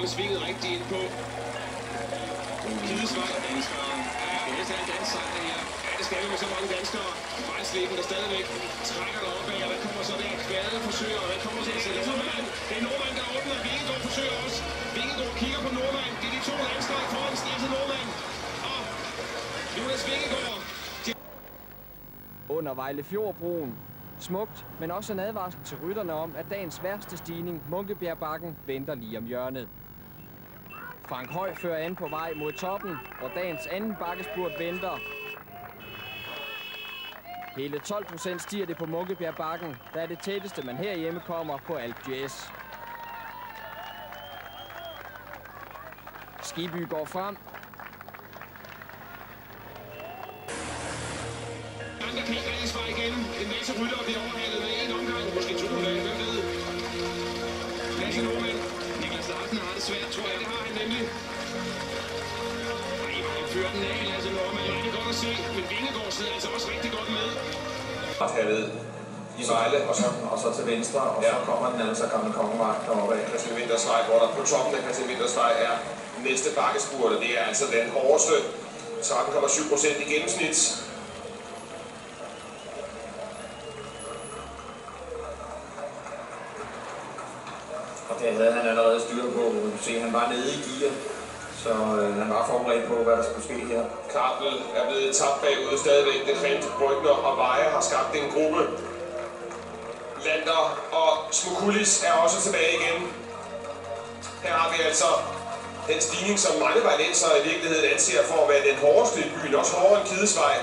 komme svinget rigtigt ind på. Kidesvej danskere. Det er næsten en dansk sejr her. Ja, det skal vi med så mange danskere. Fejlsleben, der stadigvæk trækker deroppe af. Og hvad kommer så der? Kvade forsøger. Og hvad kommer så der? Det er Nordmand. Det er Nordmand, der åbner. Vingegaard forsøger også. Vingegaard kigger på Nordmand. Det er de to danskere i foran til Nordmand. Og Jonas Vingegaard. Under Vejlefjordbroen. Smukt, men også en advarsel til rytterne om, at dagens værste stigning, Munkebjergbakken, venter lige om hjørnet. Frank Høj fører an på vej mod toppen, hvor dagens anden bakkespurt venter. Hele 12% stiger det på Munkebjergbakken, der er det tætteste, man herhjemme kommer på Alpe d'Huez. Skiby går frem. Der kan ikke rigtig svare igen. En masse rytter bliver overhalet med en omgang. Måske to dage, hvem ved. Lasse Nordmand. Niklas Larsen har det svært, tror jeg. Det har han nemlig. Ej, hvor han fører den af, Lasse Nordmand. Det er godt at se. Men Vingegaard sidder altså også rigtig godt med. Faldet i Vejle, og så til venstre, og så kommer den anden så gamle Kongevej deroppe af Christian Winters Vej, hvor der på toppen af Christian Winters Vej er næste bakkespurt, og det er altså den hårdeste 13,7% i gennemsnit. Og det havde han allerede styr på. Se, han var nede i gear, så han var forberedt på, hvad der skulle ske her. Karpel er blevet tabt bagud stadigvæk. Det rent Brygner og Veje har skabt en gruppe. Lander og Smukulis er også tilbage igen. Her har vi altså den stigning, som mange vejlensere i virkeligheden anser for at være den hårdeste i byen. Også hårdere end Kidesvej.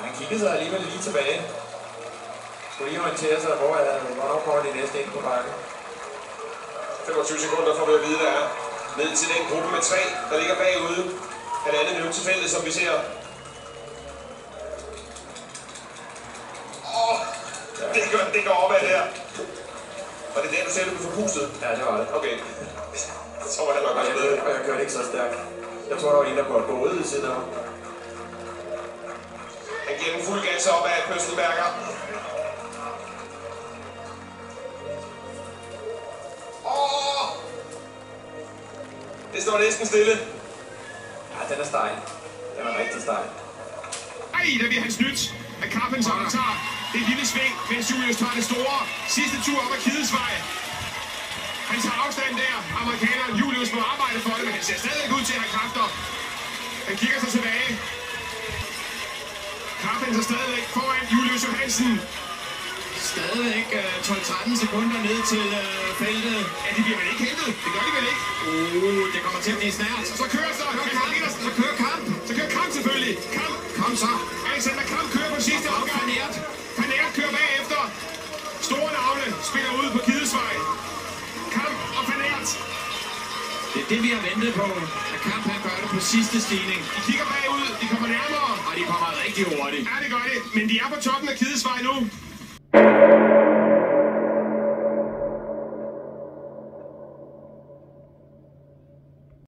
Han kiggede sig alligevel lige tilbage. Skulle lige orientere sig, hvornår kommer de næste ind på bakken. 25 sekunder får vi at vide, der er ned til den gruppe med 3, der ligger bagude. Halvandet minut til feltet, som vi ser. Det går opad der. Og det er der, du selv blev forpustet? Ja, det var det. Okay. Så var han nok også med. Og jeg kørte ikke så stærkt. Jeg tror, der var en, der var gået i siden af. Han giver den fuld gas op af Pøstelberger. Det står næsten stille. Ja, den er stejl. Den er rigtig stejl. Ej, der bliver han snydt af Carpenter, der tager det lille sving, mens Julius tager det store. Sidste tur op ad Kidesvej. Han tager afstand der. Amerikaneren Julius må arbejde for det, men han ser stadig ud til at have kræfter. Han kigger sig tilbage. Carpenter stadigvæk foran Julius Johansen. Stadigvæk 12-13 sekunder ned til feltet. Ja, de bliver vel ikke hentet? Det gør de vel ikke? Det kommer til at blive snært. Så kører så kører Kamp. Så kører Kamp selvfølgelig. Kom så. Alexander Kamp kører på sidste omgang. Fanert kører bagefter. Store navne spiller ud på Kidesvej. Kamp og Fanert. Det er det, vi har ventet på. At Kamp han gør det på sidste stigning. De kigger bagud. De kommer nærmere. Og de kommer rigtig hurtigt. Ja, det gør det. Men de er på toppen af Kidesvej nu.